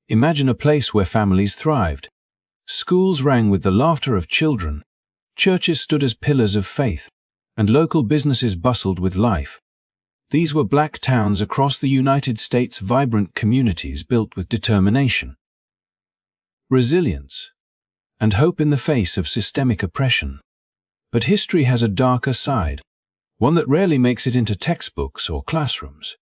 Imagine a place where families thrived. Schools rang with the laughter of children. Churches stood as pillars of faith, and local businesses bustled with life. These were black towns across the United States, vibrant communities built with determination, resilience, and hope in the face of systemic oppression. But history has a darker side, one that rarely makes it into textbooks or classrooms.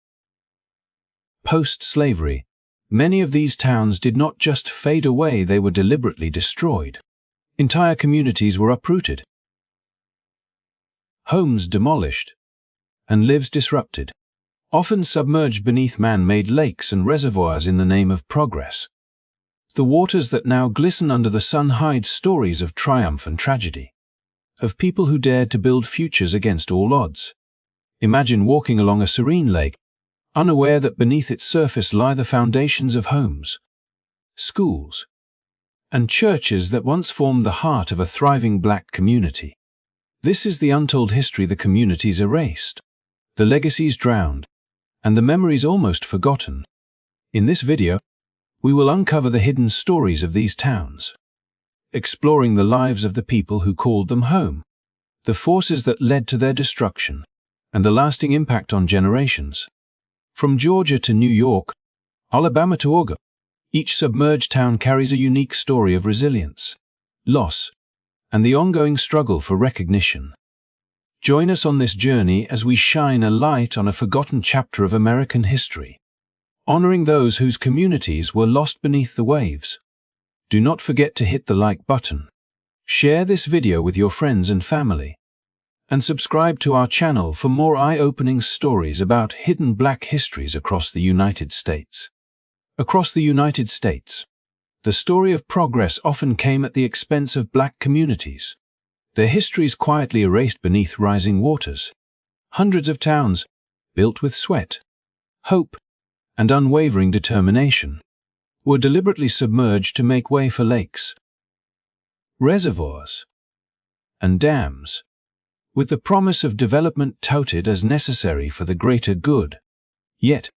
Post-slavery, many of these towns did not just fade away, they were deliberately destroyed. Entire communities were uprooted, homes demolished, and lives disrupted, often submerged beneath man-made lakes and reservoirs in the name of progress. The waters that now glisten under the sun hide stories of triumph and tragedy, of people who dared to build futures against all odds. Imagine walking along a serene lake, unaware that beneath its surface lie the foundations of homes, schools, and churches that once formed the heart of a thriving black community. This is the untold history, the communities erased, the legacies drowned, and the memories almost forgotten. In this video, we will uncover the hidden stories of these towns, exploring the lives of the people who called them home, the forces that led to their destruction, and the lasting impact on generations. From Georgia to New York, Alabama to Oregon, each submerged town carries a unique story of resilience, loss, and the ongoing struggle for recognition. Join us on this journey as we shine a light on a forgotten chapter of American history, honoring those whose communities were lost beneath the waves. Do not forget to hit the like button, share this video with your friends and family, and subscribe to our channel for more eye-opening stories about hidden black histories across the United States. Across the United States, the story of progress often came at the expense of black communities, their histories quietly erased beneath rising waters. Hundreds of towns, built with sweat, hope, and unwavering determination, were deliberately submerged to make way for lakes, reservoirs, and dams, with the promise of development touted as necessary for the greater good. Yet,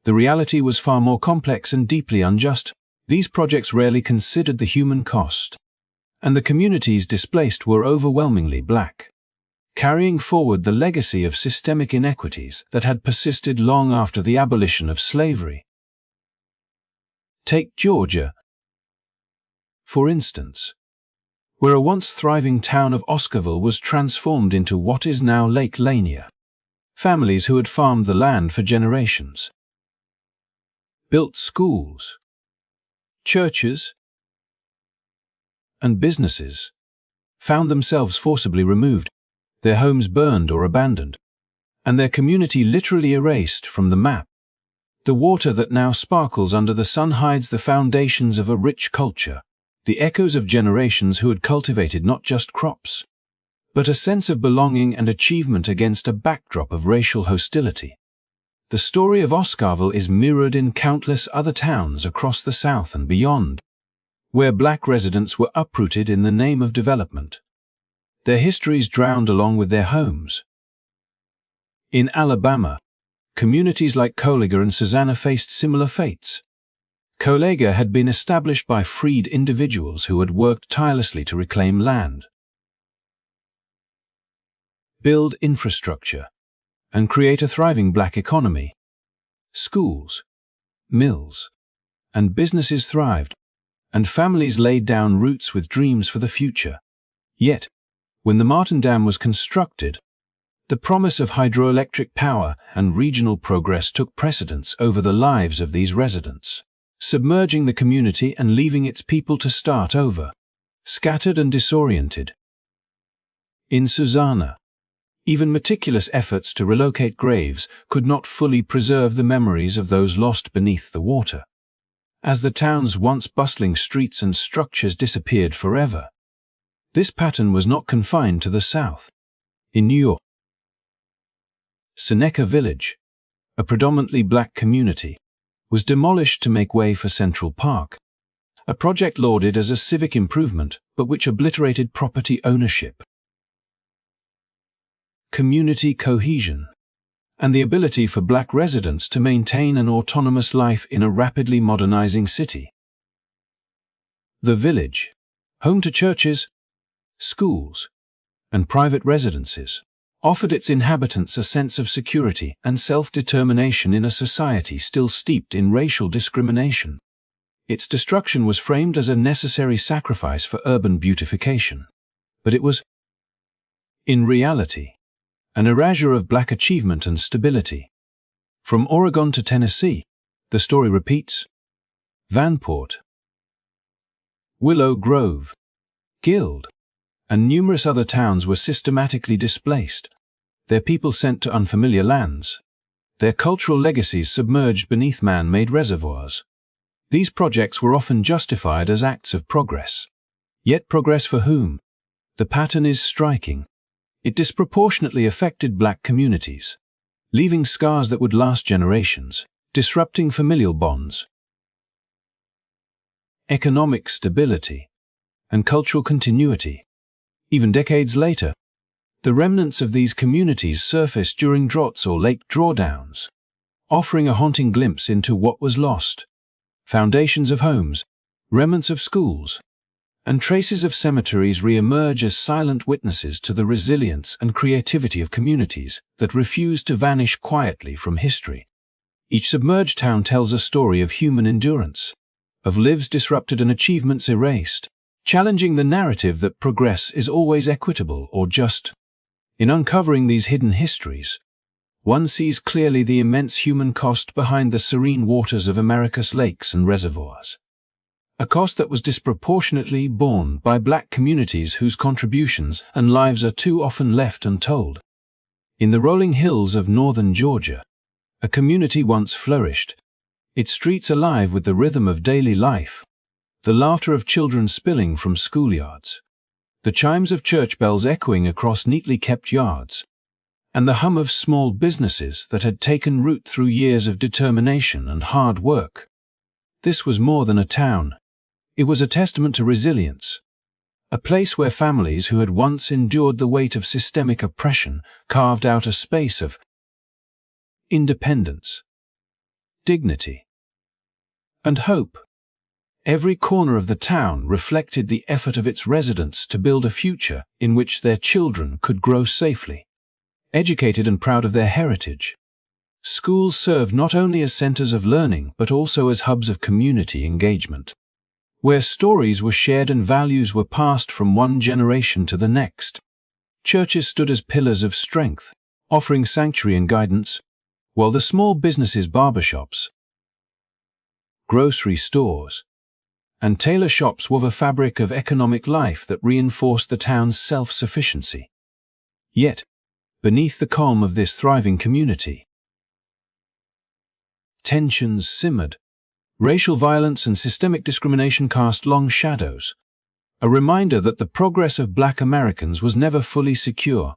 the reality was far more complex and deeply unjust. These projects rarely considered the human cost, and the communities displaced were overwhelmingly black, carrying forward the legacy of systemic inequities that had persisted long after the abolition of slavery. Take Georgia, for instance, where a once thriving town of Oscarville was transformed into what is now Lake Lanier. Families who had farmed the land for generations, built schools, churches, and businesses, found themselves forcibly removed, their homes burned or abandoned, and their community literally erased from the map. The water that now sparkles under the sun hides the foundations of a rich culture, the echoes of generations who had cultivated not just crops, but a sense of belonging and achievement against a backdrop of racial hostility. The story of Oscarville is mirrored in countless other towns across the South and beyond, where black residents were uprooted in the name of development, their histories drowned along with their homes. In Alabama, communities like Colega and Susanna faced similar fates. Colega had been established by freed individuals who had worked tirelessly to reclaim land, build infrastructure, and create a thriving black economy. Schools, mills, and businesses thrived, and families laid down roots with dreams for the future. Yet, when the Martin Dam was constructed, the promise of hydroelectric power and regional progress took precedence over the lives of these residents, submerging the community and leaving its people to start over, scattered and disoriented. In Susanna, even meticulous efforts to relocate graves could not fully preserve the memories of those lost beneath the water, as the town's once bustling streets and structures disappeared forever. This pattern was not confined to the South. In New York, Seneca Village, a predominantly black community, was demolished to make way for Central Park, a project lauded as a civic improvement but which obliterated property ownership, community cohesion, and the ability for black residents to maintain an autonomous life in a rapidly modernizing city. The village, home to churches, schools, and private residences, offered its inhabitants a sense of security and self-determination in a society still steeped in racial discrimination. Its destruction was framed as a necessary sacrifice for urban beautification, but it was, in reality, an erasure of black achievement and stability. From Oregon to Tennessee, the story repeats. Vanport, Willow Grove, Guild, and numerous other towns were systematically displaced, their people sent to unfamiliar lands, their cultural legacies submerged beneath man-made reservoirs. These projects were often justified as acts of progress. Yet progress for whom? The pattern is striking. It disproportionately affected black communities, leaving scars that would last generations, disrupting familial bonds, economic stability, and cultural continuity. Even decades later, the remnants of these communities surface during droughts or lake drawdowns, offering a haunting glimpse into what was lost. Foundations of homes, remnants of schools, and traces of cemeteries re-emerge as silent witnesses to the resilience and creativity of communities that refuse to vanish quietly from history. Each submerged town tells a story of human endurance, of lives disrupted and achievements erased, challenging the narrative that progress is always equitable or just. In uncovering these hidden histories, one sees clearly the immense human cost behind the serene waters of America's lakes and reservoirs. A cost that was disproportionately borne by black communities whose contributions and lives are too often left untold. In the rolling hills of northern Georgia, a community once flourished, its streets alive with the rhythm of daily life, the laughter of children spilling from schoolyards, the chimes of church bells echoing across neatly kept yards, and the hum of small businesses that had taken root through years of determination and hard work. This was more than a town. It was a testament to resilience, a place where families who had once endured the weight of systemic oppression carved out a space of independence, dignity, and hope. Every corner of the town reflected the effort of its residents to build a future in which their children could grow safely, educated and proud of their heritage. Schools served not only as centers of learning but also as hubs of community engagement, where stories were shared and values were passed from one generation to the next. Churches stood as pillars of strength, offering sanctuary and guidance, while the small businesses, barbershops, grocery stores, and tailor shops wove a fabric of economic life that reinforced the town's self-sufficiency. Yet, beneath the calm of this thriving community, tensions simmered. Racial violence and systemic discrimination cast long shadows, a reminder that the progress of black Americans was never fully secure.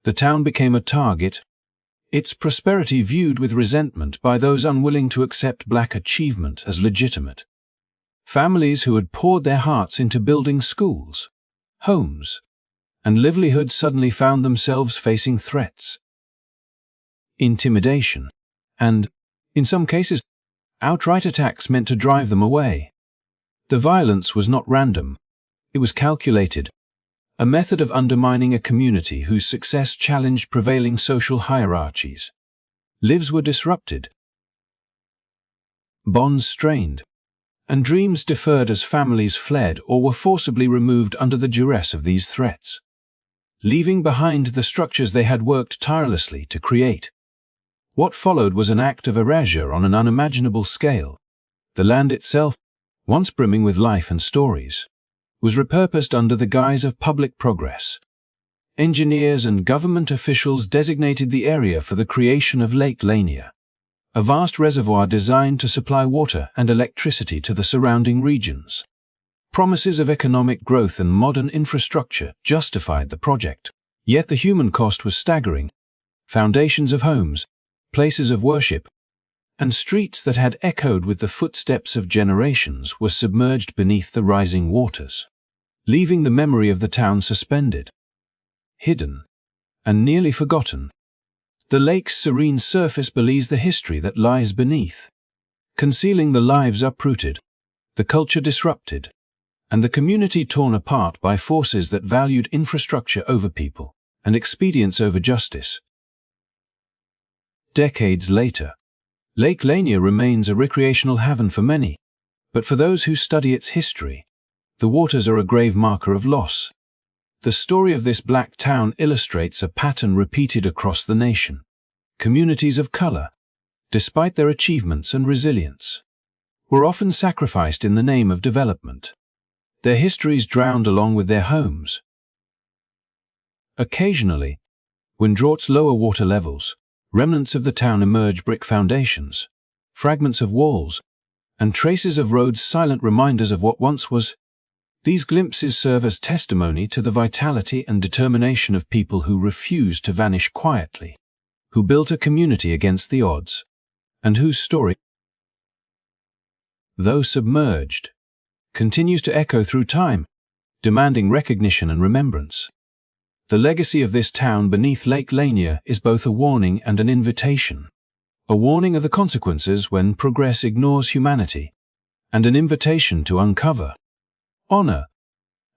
The town became a target, its prosperity viewed with resentment by those unwilling to accept black achievement as legitimate. Families who had poured their hearts into building schools, homes, and livelihoods suddenly found themselves facing threats, intimidation, and, in some cases, outright attacks meant to drive them away. The violence was not random. It was calculated, a method of undermining a community whose success challenged prevailing social hierarchies. Lives were disrupted, bonds strained, and dreams deferred as families fled or were forcibly removed under the duress of these threats, leaving behind the structures they had worked tirelessly to create. What followed was an act of erasure on an unimaginable scale. The land itself, once brimming with life and stories, was repurposed under the guise of public progress. Engineers and government officials designated the area for the creation of Lake Lanier, a vast reservoir designed to supply water and electricity to the surrounding regions. Promises of economic growth and modern infrastructure justified the project. Yet the human cost was staggering. Foundations of homes, places of worship, and streets that had echoed with the footsteps of generations were submerged beneath the rising waters, leaving the memory of the town suspended, hidden, and nearly forgotten. The lake's serene surface belies the history that lies beneath, concealing the lives uprooted, the culture disrupted, and the community torn apart by forces that valued infrastructure over people and expedience over justice. Decades later, Lake Lanier remains a recreational haven for many, but for those who study its history, the waters are a grave marker of loss. The story of this black town illustrates a pattern repeated across the nation. Communities of color, despite their achievements and resilience, were often sacrificed in the name of development. Their histories drowned along with their homes. Occasionally, when droughts lower water levels, remnants of the town emerge: brick foundations, fragments of walls, and traces of roads, silent reminders of what once was. These glimpses serve as testimony to the vitality and determination of people who refused to vanish quietly, who built a community against the odds, and whose story, though submerged, continues to echo through time, demanding recognition and remembrance. The legacy of this town beneath Lake Lanier is both a warning and an invitation. A warning of the consequences when progress ignores humanity, and an invitation to uncover, honor,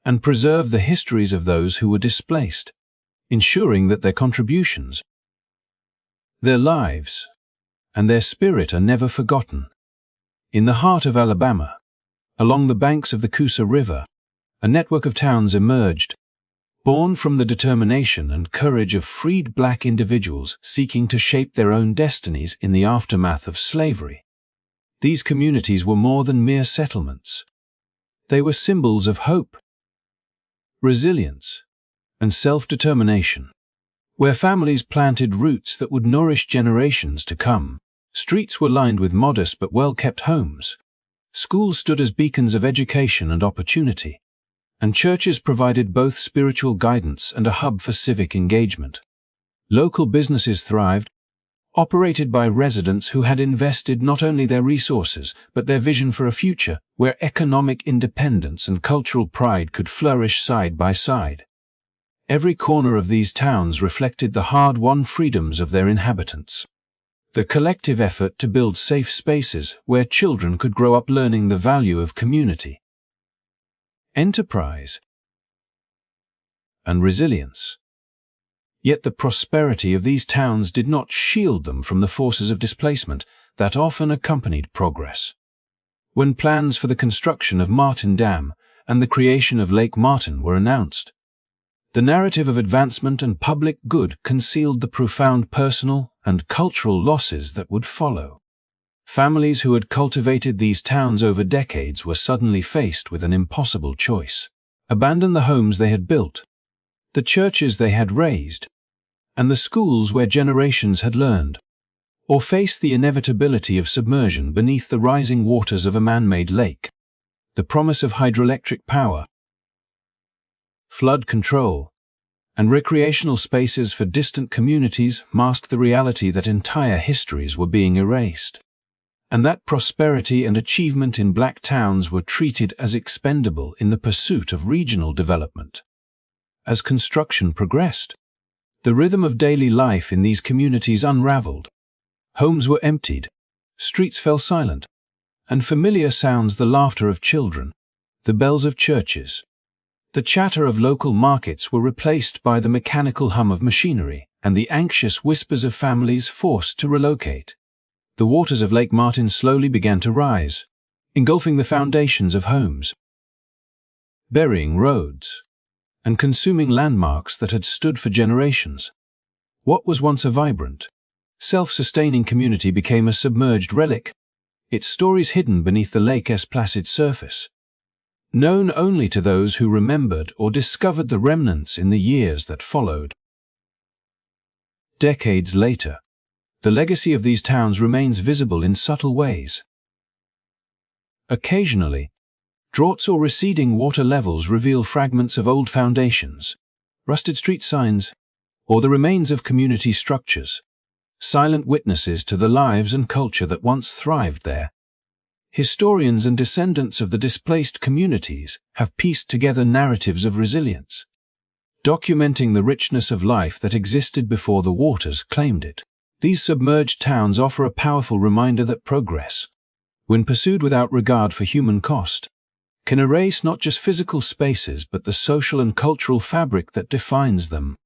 and preserve the histories of those who were displaced, ensuring that their contributions, their lives, and their spirit are never forgotten. In the heart of Alabama, along the banks of the Coosa River, a network of towns emerged, born from the determination and courage of freed black individuals seeking to shape their own destinies in the aftermath of slavery. These communities were more than mere settlements. They were symbols of hope, resilience, and self-determination, where families planted roots that would nourish generations to come. Streets were lined with modest but well-kept homes. Schools stood as beacons of education and opportunity, and churches provided both spiritual guidance and a hub for civic engagement. Local businesses thrived, operated by residents who had invested not only their resources but their vision for a future where economic independence and cultural pride could flourish side by side. Every corner of these towns reflected the hard-won freedoms of their inhabitants. The collective effort to build safe spaces where children could grow up learning the value of community, enterprise, and resilience. Yet the prosperity of these towns did not shield them from the forces of displacement that often accompanied progress. When plans for the construction of Martin Dam and the creation of Lake Martin were announced, the narrative of advancement and public good concealed the profound personal and cultural losses that would follow. Families who had cultivated these towns over decades were suddenly faced with an impossible choice: abandon the homes they had built, the churches they had raised, and the schools where generations had learned, or face the inevitability of submersion beneath the rising waters of a man-made lake. The promise of hydroelectric power, flood control, and recreational spaces for distant communities masked the reality that entire histories were being erased, and that prosperity and achievement in black towns were treated as expendable in the pursuit of regional development. As construction progressed, the rhythm of daily life in these communities unraveled. Homes were emptied, streets fell silent, and familiar sounds, the laughter of children, the bells of churches, the chatter of local markets, were replaced by the mechanical hum of machinery and the anxious whispers of families forced to relocate. The waters of Lake Martin slowly began to rise, engulfing the foundations of homes, burying roads, and consuming landmarks that had stood for generations. What was once a vibrant, self-sustaining community became a submerged relic, its stories hidden beneath the lake's placid surface, known only to those who remembered or discovered the remnants in the years that followed. Decades later, the legacy of these towns remains visible in subtle ways. Occasionally, droughts or receding water levels reveal fragments of old foundations, rusted street signs, or the remains of community structures, silent witnesses to the lives and culture that once thrived there. Historians and descendants of the displaced communities have pieced together narratives of resilience, documenting the richness of life that existed before the waters claimed it. These submerged towns offer a powerful reminder that progress, when pursued without regard for human cost, can erase not just physical spaces but the social and cultural fabric that defines them.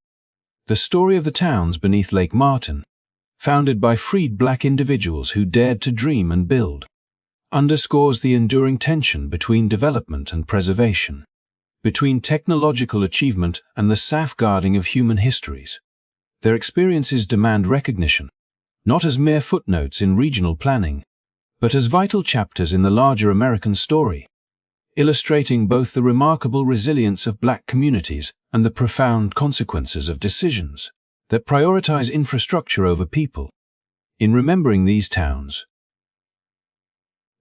The story of the towns beneath Lake Martin, founded by freed black individuals who dared to dream and build, underscores the enduring tension between development and preservation, between technological achievement and the safeguarding of human histories. Their experiences demand recognition, not as mere footnotes in regional planning, but as vital chapters in the larger American story, illustrating both the remarkable resilience of black communities and the profound consequences of decisions that prioritize infrastructure over people. In remembering these towns,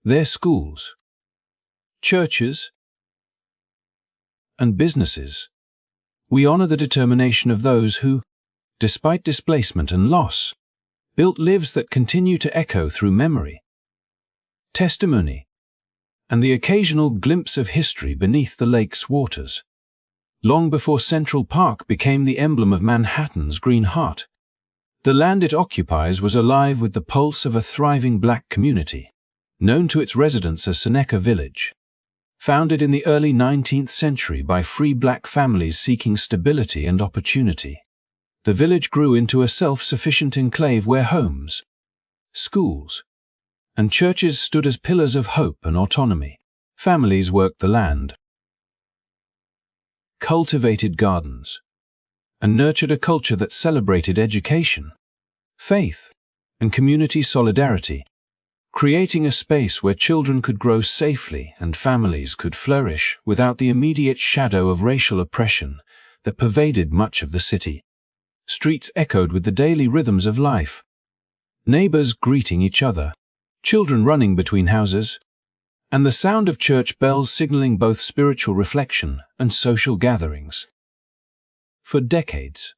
their schools, churches, and businesses, we honor the determination of those who, despite displacement and loss, built lives that continue to echo through memory, testimony, and the occasional glimpse of history beneath the lake's waters. Long before Central Park became the emblem of Manhattan's green heart, the land it occupies was alive with the pulse of a thriving black community, known to its residents as Seneca Village. Founded in the early 19th century by free black families seeking stability and opportunity, the village grew into a self-sufficient enclave where homes, schools, and churches stood as pillars of hope and autonomy. Families worked the land, cultivated gardens, and nurtured a culture that celebrated education, faith, and community solidarity, creating a space where children could grow safely and families could flourish without the immediate shadow of racial oppression that pervaded much of the city. Streets echoed with the daily rhythms of life, neighbors greeting each other, children running between houses, and the sound of church bells signaling both spiritual reflection and social gatherings. For decades,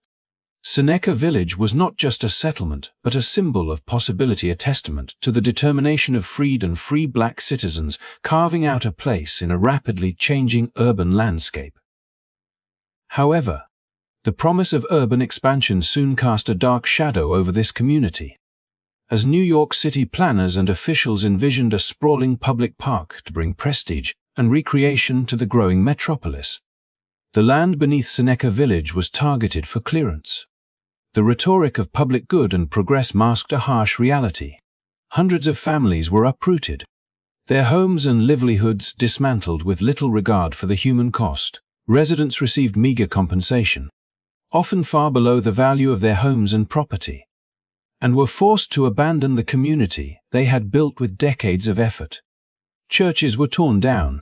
Seneca Village was not just a settlement but a symbol of possibility, a testament to the determination of freed and free black citizens carving out a place in a rapidly changing urban landscape. However, the promise of urban expansion soon cast a dark shadow over this community, as New York City planners and officials envisioned a sprawling public park to bring prestige and recreation to the growing metropolis. The land beneath Seneca Village was targeted for clearance. The rhetoric of public good and progress masked a harsh reality. Hundreds of families were uprooted, their homes and livelihoods dismantled with little regard for the human cost. Residents received meager compensation, often far below the value of their homes and property, and were forced to abandon the community they had built with decades of effort. Churches were torn down,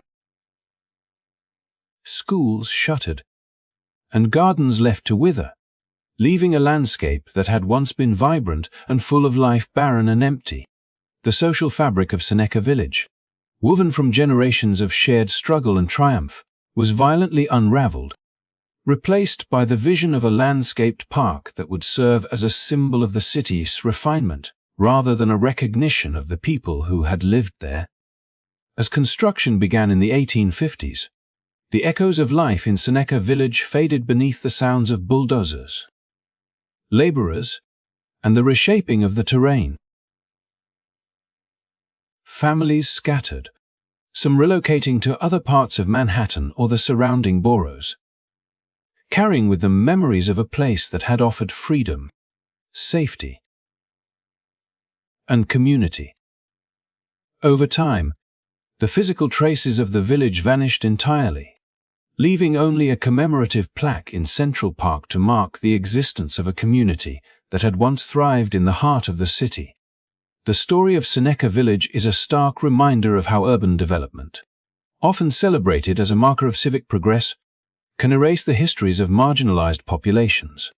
schools shuttered, and gardens left to wither, leaving a landscape that had once been vibrant and full of life barren and empty. The social fabric of Seneca Village, woven from generations of shared struggle and triumph, was violently unraveled, replaced by the vision of a landscaped park that would serve as a symbol of the city's refinement, rather than a recognition of the people who had lived there. As construction began in the 1850s, the echoes of life in Seneca Village faded beneath the sounds of bulldozers, laborers, and the reshaping of the terrain. Families scattered, some relocating to other parts of Manhattan or the surrounding boroughs, carrying with them memories of a place that had offered freedom, safety, and community. Over time, the physical traces of the village vanished entirely, leaving only a commemorative plaque in Central Park to mark the existence of a community that had once thrived in the heart of the city. The story of Seneca Village is a stark reminder of how urban development, often celebrated as a marker of civic progress, can erase the histories of marginalized populations,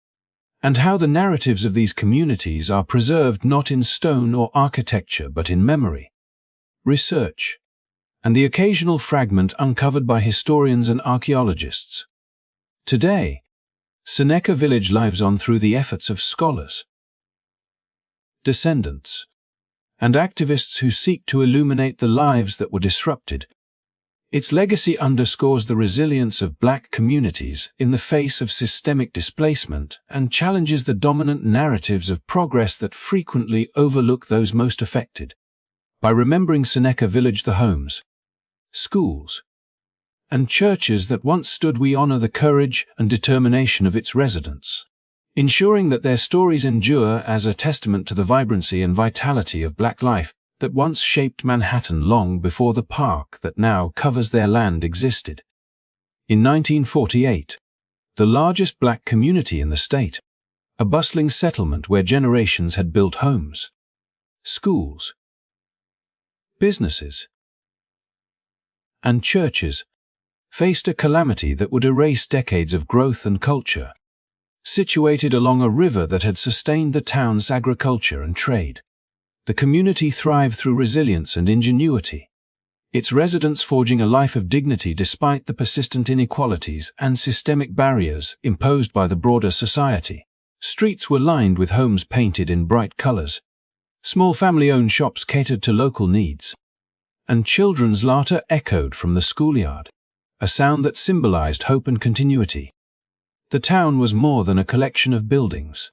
and how the narratives of these communities are preserved not in stone or architecture but in memory, research, and the occasional fragment uncovered by historians and archaeologists. Today, Seneca Village lives on through the efforts of scholars, descendants, and activists who seek to illuminate the lives that were disrupted. Its legacy underscores the resilience of black communities in the face of systemic displacement and challenges the dominant narratives of progress that frequently overlook those most affected. By remembering Seneca Village, the homes, schools, and churches that once stood. We honor the courage and determination of its residents, ensuring that their stories endure as a testament to the vibrancy and vitality of Black life that once shaped Manhattan long before the park that now covers their land existed. In 1948, the largest Black community in the state, a bustling settlement where generations had built homes, schools, businesses, and churches, faced a calamity that would erase decades of growth and culture. Situated along a river that had sustained the town's agriculture and trade, the community thrived through resilience and ingenuity, its residents forging a life of dignity despite the persistent inequalities and systemic barriers imposed by the broader society. Streets were lined with homes painted in bright colors, small family-owned shops catered to local needs, and children's laughter echoed from the schoolyard, a sound that symbolized hope and continuity. The town was more than a collection of buildings.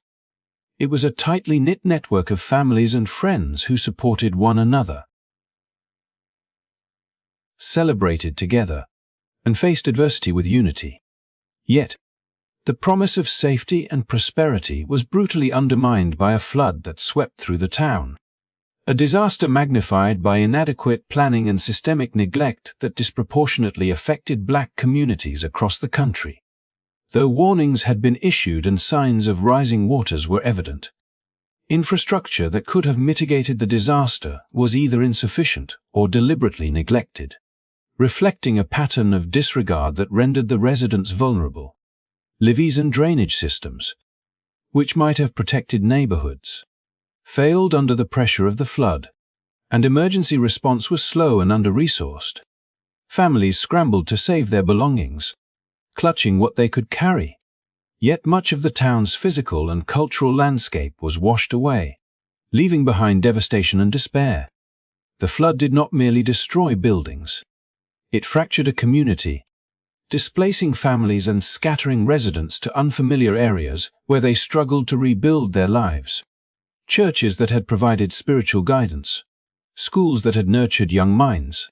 It was a tightly knit network of families and friends who supported one another, celebrated together, and faced adversity with unity. Yet, the promise of safety and prosperity was brutally undermined by a flood that swept through the town. A disaster magnified by inadequate planning and systemic neglect that disproportionately affected Black communities across the country. Though warnings had been issued and signs of rising waters were evident, infrastructure that could have mitigated the disaster was either insufficient or deliberately neglected, reflecting a pattern of disregard that rendered the residents vulnerable. Levees and drainage systems, which might have protected neighborhoods, failed under the pressure of the flood, and emergency response was slow and under-resourced. Families scrambled to save their belongings, clutching what they could carry. Yet much of the town's physical and cultural landscape was washed away, leaving behind devastation and despair. The flood did not merely destroy buildings. It fractured a community, displacing families and scattering residents to unfamiliar areas where they struggled to rebuild their lives. Churches that had provided spiritual guidance, schools that had nurtured young minds,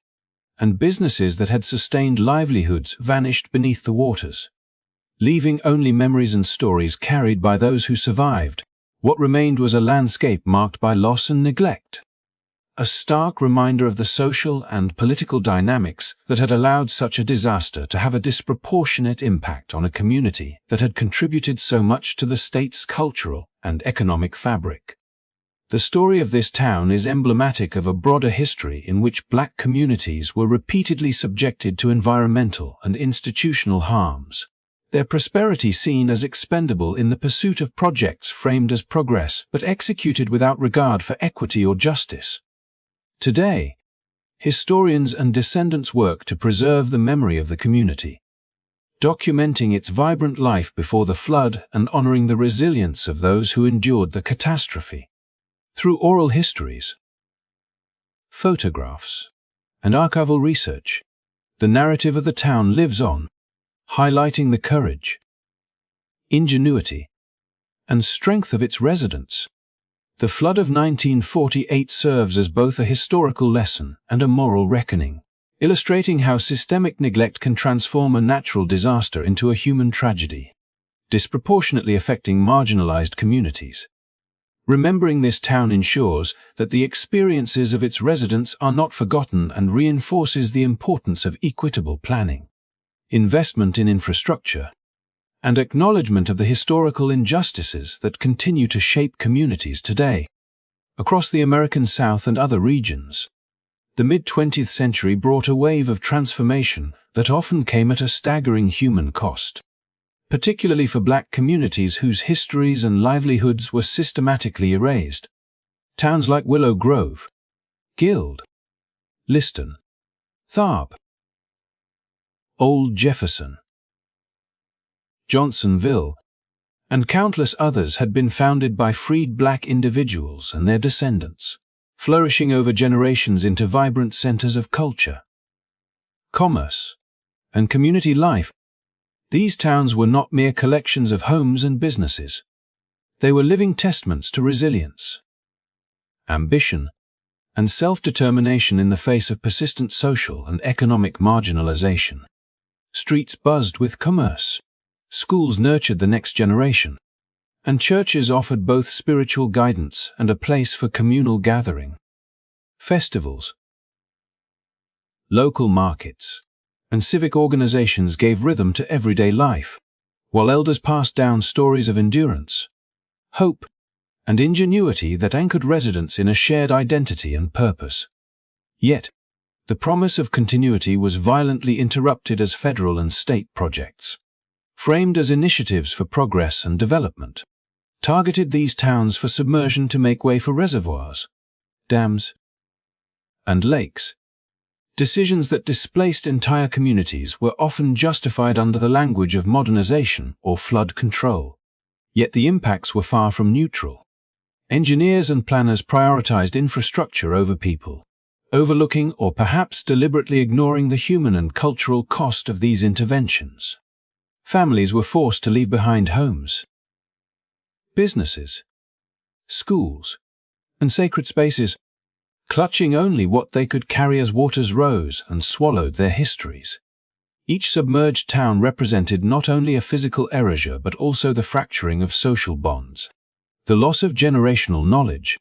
and businesses that had sustained livelihoods vanished beneath the waters, leaving only memories and stories carried by those who survived. What remained was a landscape marked by loss and neglect, a stark reminder of the social and political dynamics that had allowed such a disaster to have a disproportionate impact on a community that had contributed so much to the state's cultural and economic fabric. The story of this town is emblematic of a broader history in which Black communities were repeatedly subjected to environmental and institutional harms, their prosperity seen as expendable in the pursuit of projects framed as progress but executed without regard for equity or justice. Today, historians and descendants work to preserve the memory of the community, documenting its vibrant life before the flood and honoring the resilience of those who endured the catastrophe. Through oral histories, photographs, and archival research, the narrative of the town lives on, highlighting the courage, ingenuity, and strength of its residents. The flood of 1948 serves as both a historical lesson and a moral reckoning, illustrating how systemic neglect can transform a natural disaster into a human tragedy, disproportionately affecting marginalized communities. Remembering this town ensures that the experiences of its residents are not forgotten and reinforces the importance of equitable planning, investment in infrastructure, and acknowledgement of the historical injustices that continue to shape communities today. Across the American South and other regions, the mid-20th century brought a wave of transformation that often came at a staggering human cost, particularly for Black communities whose histories and livelihoods were systematically erased. Towns like Willow Grove, Guild, Liston, Tharp, Old Jefferson, Johnsonville, and countless others had been founded by freed Black individuals and their descendants, flourishing over generations into vibrant centers of culture, commerce, and community life. These towns were not mere collections of homes and businesses. They were living testaments to resilience, ambition, and self-determination in the face of persistent social and economic marginalization. Streets buzzed with commerce. Schools nurtured the next generation. And churches offered both spiritual guidance and a place for communal gathering. Festivals, local markets, and civic organizations gave rhythm to everyday life, while elders passed down stories of endurance, hope, and ingenuity that anchored residents in a shared identity and purpose. Yet, the promise of continuity was violently interrupted as federal and state projects, framed as initiatives for progress and development, targeted these towns for submersion to make way for reservoirs, dams, and lakes. Decisions that displaced entire communities were often justified under the language of modernization or flood control. Yet the impacts were far from neutral. Engineers and planners prioritized infrastructure over people, overlooking or perhaps deliberately ignoring the human and cultural cost of these interventions. Families were forced to leave behind homes, businesses, schools, and sacred spaces, clutching only what they could carry as waters rose and swallowed their histories. Each submerged town represented not only a physical erasure but also the fracturing of social bonds, the loss of generational knowledge,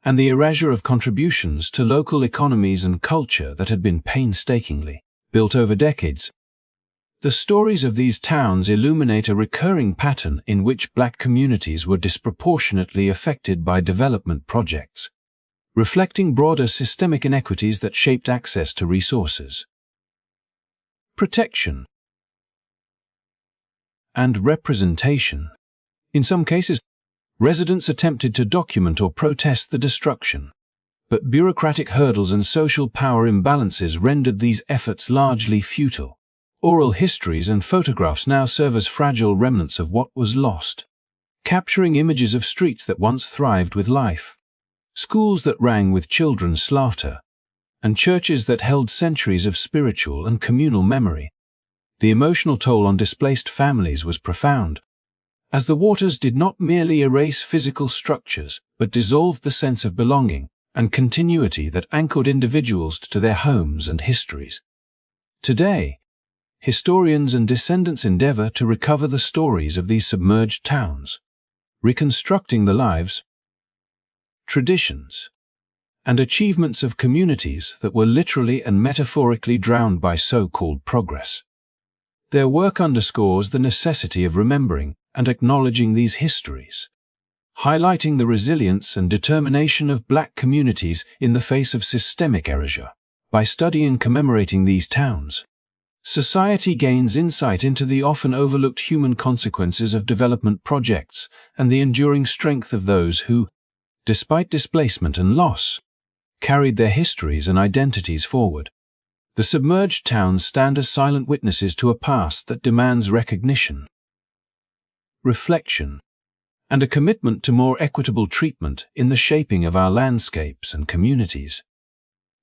and the erasure of contributions to local economies and culture that had been painstakingly built over decades. The stories of these towns illuminate a recurring pattern in which Black communities were disproportionately affected by development projects, reflecting broader systemic inequities that shaped access to resources, protection, and representation. In some cases, residents attempted to document or protest the destruction, but bureaucratic hurdles and social power imbalances rendered these efforts largely futile. Oral histories and photographs now serve as fragile remnants of what was lost, capturing images of streets that once thrived with life, schools that rang with children's laughter, and churches that held centuries of spiritual and communal memory. The emotional toll on displaced families was profound, as the waters did not merely erase physical structures but dissolved the sense of belonging and continuity that anchored individuals to their homes and histories. Today, historians and descendants endeavor to recover the stories of these submerged towns, reconstructing the lives, traditions, and achievements of communities that were literally and metaphorically drowned by so-called progress. Their work underscores the necessity of remembering and acknowledging these histories, highlighting the resilience and determination of Black communities in the face of systemic erasure. By studying and commemorating these towns, society gains insight into the often overlooked human consequences of development projects and the enduring strength of those who, despite displacement and loss, carried their histories and identities forward. The submerged towns stand as silent witnesses to a past that demands recognition, reflection, and a commitment to more equitable treatment in the shaping of our landscapes and communities.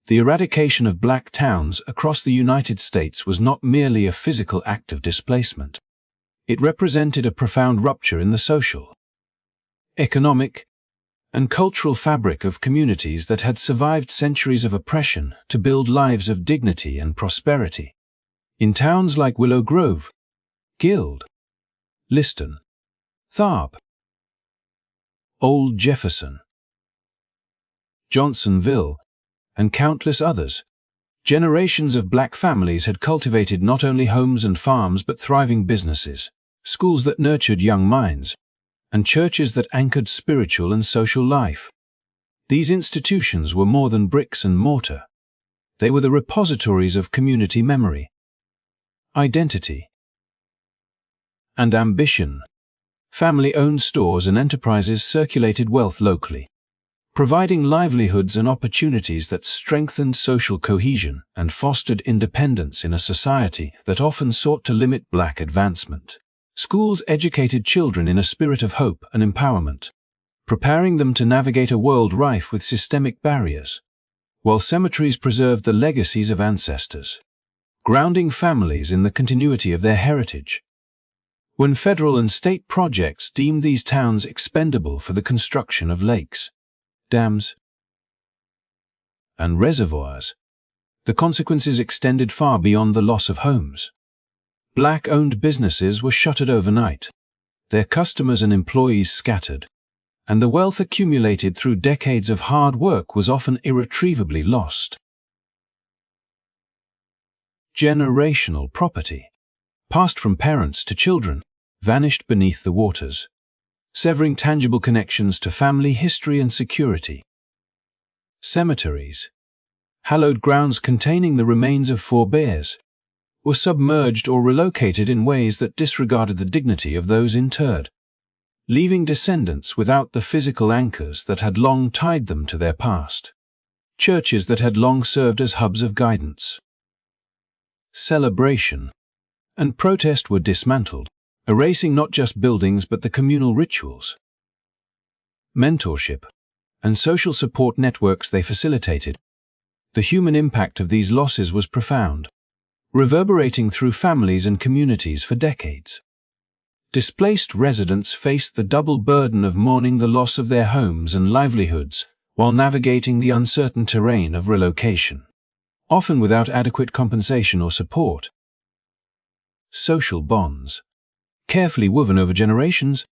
The eradication of Black towns across the United States was not merely a physical act of displacement. It represented a profound rupture in the social, economic, and cultural fabric of communities that had survived centuries of oppression to build lives of dignity and prosperity. In towns like Willow Grove, Guild, Liston, Tharp, Old Jefferson, Johnsonville, and countless others, generations of Black families had cultivated not only homes and farms but thriving businesses, schools that nurtured young minds, and churches that anchored spiritual and social life. These institutions were more than bricks and mortar. They were the repositories of community memory, identity, and ambition. Family-owned stores and enterprises circulated wealth locally, providing livelihoods and opportunities that strengthened social cohesion and fostered independence in a society that often sought to limit Black advancement. Schools educated children in a spirit of hope and empowerment, preparing them to navigate a world rife with systemic barriers, while cemeteries preserved the legacies of ancestors, grounding families in the continuity of their heritage. When federal and state projects deemed these towns expendable for the construction of lakes, dams, and reservoirs, the consequences extended far beyond the loss of homes. Black-owned businesses were shuttered overnight, their customers and employees scattered, and the wealth accumulated through decades of hard work was often irretrievably lost. Generational property, passed from parents to children, vanished beneath the waters, severing tangible connections to family history and security. Cemeteries, hallowed grounds containing the remains of forebears, were submerged or relocated in ways that disregarded the dignity of those interred, leaving descendants without the physical anchors that had long tied them to their past. Churches that had long served as hubs of guidance. Celebration and protest were dismantled, erasing not just buildings but the communal rituals, mentorship, and social support networks they facilitated. The human impact of these losses was profound, reverberating through families and communities for decades. Displaced residents faced the double burden of mourning the loss of their homes and livelihoods while navigating the uncertain terrain of relocation, often without adequate compensation or support. Social bonds, carefully woven over generations,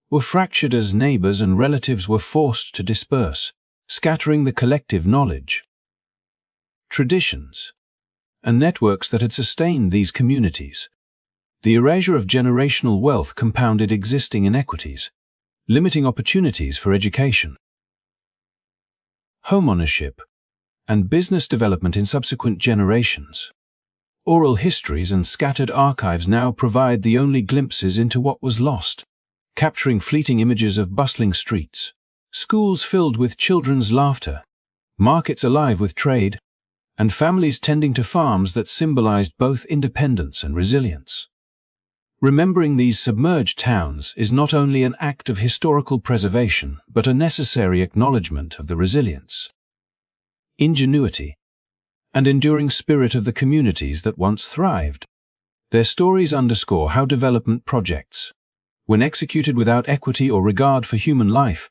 were fractured as neighbors and relatives were forced to disperse, scattering the collective knowledge, traditions, and networks that had sustained these communities. The erasure of generational wealth compounded existing inequities, limiting opportunities for education, homeownership, and business development in subsequent generations. Oral histories and scattered archives now provide the only glimpses into what was lost, capturing fleeting images of bustling streets, schools filled with children's laughter, markets alive with trade, and families tending to farms that symbolized both independence and resilience. Remembering these submerged towns is not only an act of historical preservation but a necessary acknowledgement of the resilience, ingenuity, and enduring spirit of the communities that once thrived. Their stories underscore how development projects, when executed without equity or regard for human life,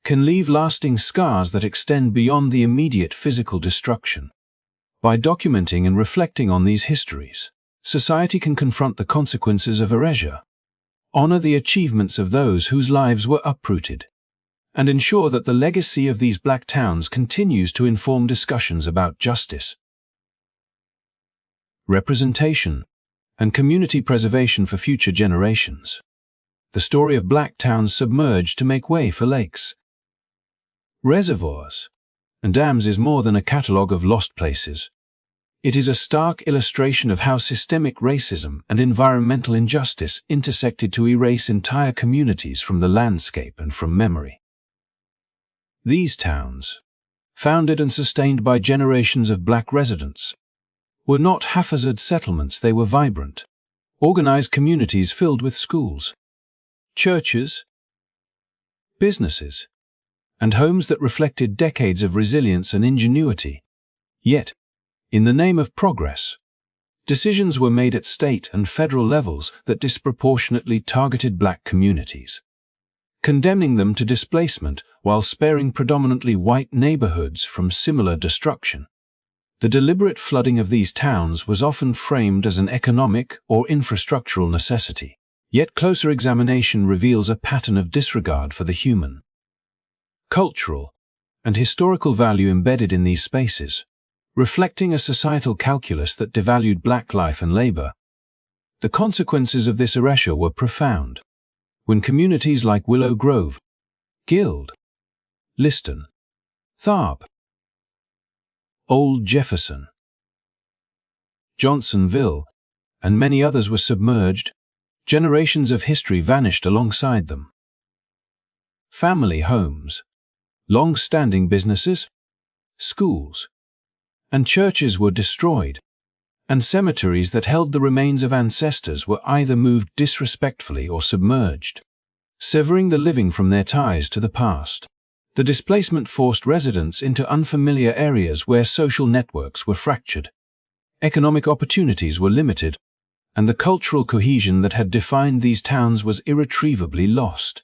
can leave lasting scars that extend beyond the immediate physical destruction. By documenting and reflecting on these histories, society can confront the consequences of erasure, honor the achievements of those whose lives were uprooted, and ensure that the legacy of these black towns continues to inform discussions about justice, representation, and community preservation for future generations. The story of black towns submerged to make way for lakes, reservoirs, and dams is more than a catalogue of lost places. It is a stark illustration of how systemic racism and environmental injustice intersected to erase entire communities from the landscape and from memory. These towns, founded and sustained by generations of black residents, were not haphazard settlements. They were vibrant, organized communities filled with schools, churches, businesses, and homes that reflected decades of resilience and ingenuity. Yet, in the name of progress, decisions were made at state and federal levels that disproportionately targeted black communities, condemning them to displacement while sparing predominantly white neighborhoods from similar destruction. The deliberate flooding of these towns was often framed as an economic or infrastructural necessity, yet closer examination reveals a pattern of disregard for the human, cultural, and historical value embedded in these spaces, reflecting a societal calculus that devalued black life and labor. The consequences of this erasure were profound. When communities like Willow Grove, Guild, Liston, Tharp, Old Jefferson, Johnsonville, and many others were submerged, generations of history vanished alongside them. Family homes, long-standing businesses, schools, and churches were destroyed, and cemeteries that held the remains of ancestors were either moved disrespectfully or submerged, severing the living from their ties to the past. The displacement forced residents into unfamiliar areas where social networks were fractured, economic opportunities were limited, and the cultural cohesion that had defined these towns was irretrievably lost.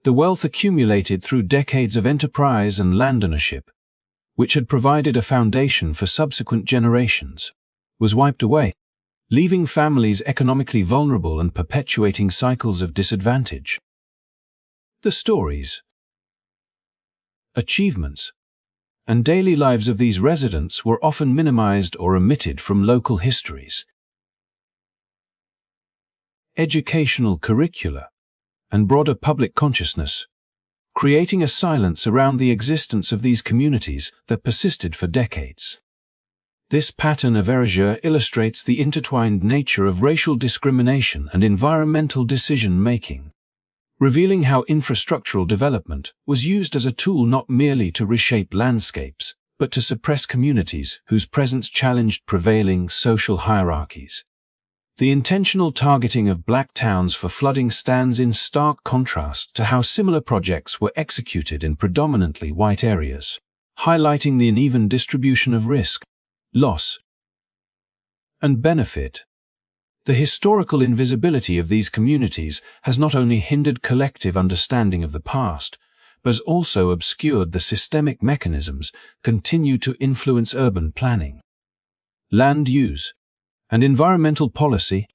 The wealth accumulated through decades of enterprise and land ownership, which had provided a foundation for subsequent generations, was wiped away, leaving families economically vulnerable and perpetuating cycles of disadvantage. The stories, achievements, and daily lives of these residents were often minimized or omitted from local histories. Educational curricula and broader public consciousness, creating a silence around the existence of these communities that persisted for decades. This pattern of erasure illustrates the intertwined nature of racial discrimination and environmental decision-making, revealing how infrastructural development was used as a tool not merely to reshape landscapes, but to suppress communities whose presence challenged prevailing social hierarchies. The intentional targeting of black towns for flooding stands in stark contrast to how similar projects were executed in predominantly white areas, highlighting the uneven distribution of risk, loss, and benefit. The historical invisibility of these communities has not only hindered collective understanding of the past, but has also obscured the systemic mechanisms that continue to influence urban planning, land use, and environmental policy.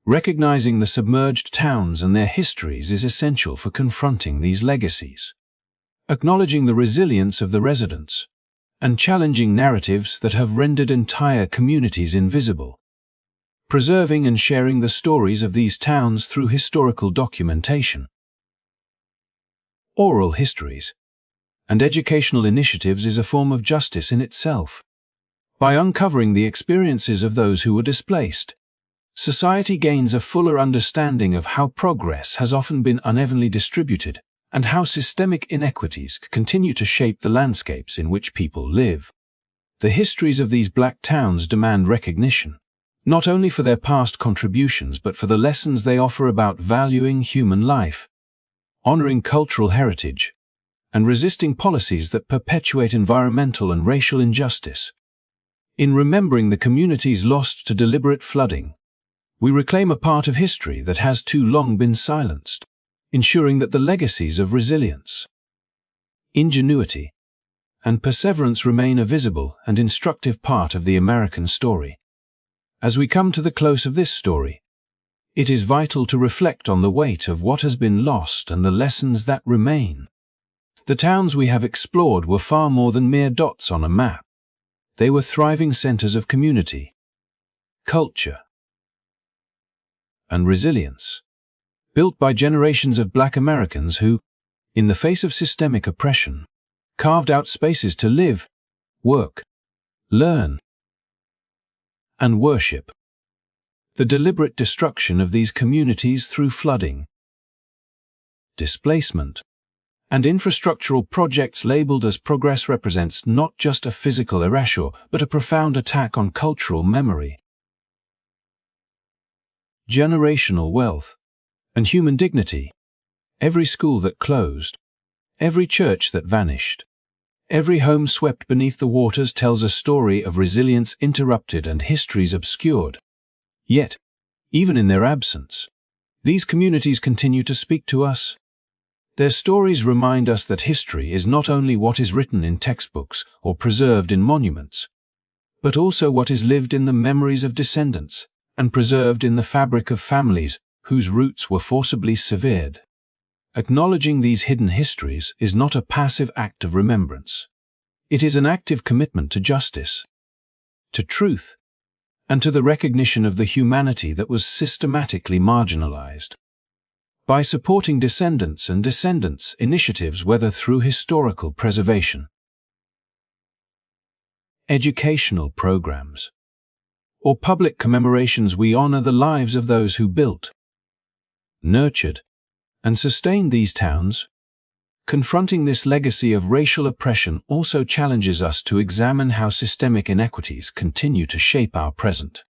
Recognizing the submerged towns and their histories is essential for confronting these legacies, acknowledging the resilience of the residents, and challenging narratives that have rendered entire communities invisible. Preserving and sharing the stories of these towns through historical documentation, oral histories, and educational initiatives is a form of justice in itself. By uncovering the experiences of those who were displaced, society gains a fuller understanding of how progress has often been unevenly distributed and how systemic inequities continue to shape the landscapes in which people live. The histories of these black towns demand recognition, not only for their past contributions but for the lessons they offer about valuing human life, honoring cultural heritage, and resisting policies that perpetuate environmental and racial injustice. In remembering the communities lost to deliberate flooding, we reclaim a part of history that has too long been silenced, ensuring that the legacies of resilience, ingenuity, and perseverance remain a visible and instructive part of the American story. As we come to the close of this story, it is vital to reflect on the weight of what has been lost and the lessons that remain. The towns we have explored were far more than mere dots on a map. They were thriving centers of community, culture, and resilience, built by generations of Black Americans who, in the face of systemic oppression, carved out spaces to live, work, learn, and worship. The deliberate destruction of these communities through flooding, displacement, and infrastructural projects labeled as progress represents not just a physical erasure, but a profound attack on cultural memory, generational wealth, and human dignity. Every school that closed, every church that vanished, every home swept beneath the waters tells a story of resilience interrupted and histories obscured. Yet, even in their absence, these communities continue to speak to us. Their stories remind us that history is not only what is written in textbooks or preserved in monuments, but also what is lived in the memories of descendants and preserved in the fabric of families whose roots were forcibly severed. Acknowledging these hidden histories is not a passive act of remembrance. It is an active commitment to justice, to truth, and to the recognition of the humanity that was systematically marginalized. By supporting descendants and descendants initiatives, whether through historical preservation, educational programs, or public commemorations, we honor the lives of those who built, nurtured, and sustained these towns. Confronting this legacy of racial oppression also challenges us to examine how systemic inequities continue to shape our present.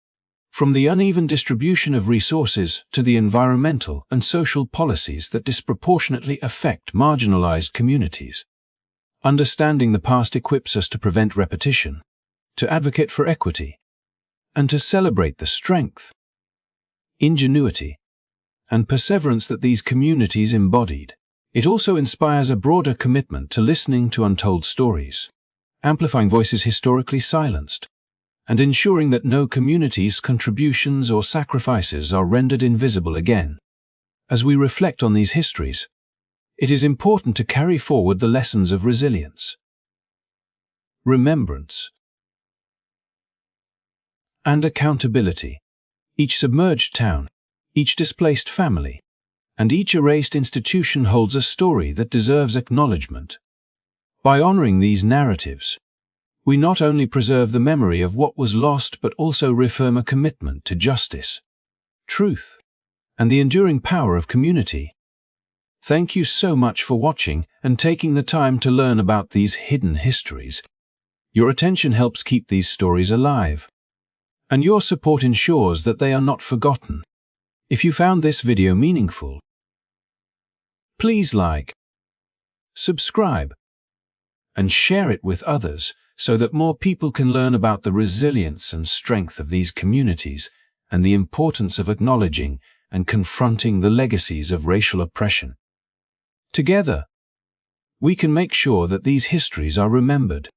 From the uneven distribution of resources to the environmental and social policies that disproportionately affect marginalized communities. Understanding the past equips us to prevent repetition, to advocate for equity, and to celebrate the strength, ingenuity, and perseverance that these communities embodied. It also inspires a broader commitment to listening to untold stories, amplifying voices historically silenced, and ensuring that no community's contributions or sacrifices are rendered invisible again. As we reflect on these histories, it is important to carry forward the lessons of resilience, remembrance, and accountability. Each submerged town, each displaced family, and each erased institution holds a story that deserves acknowledgement. By honoring these narratives, we not only preserve the memory of what was lost but also reaffirm a commitment to justice, truth, and the enduring power of community. Thank you so much for watching and taking the time to learn about these hidden histories. Your attention helps keep these stories alive, and your support ensures that they are not forgotten. If you found this video meaningful, please like, subscribe, and share it with others so that more people can learn about the resilience and strength of these communities and the importance of acknowledging and confronting the legacies of racial oppression. Together, we can make sure that these histories are remembered,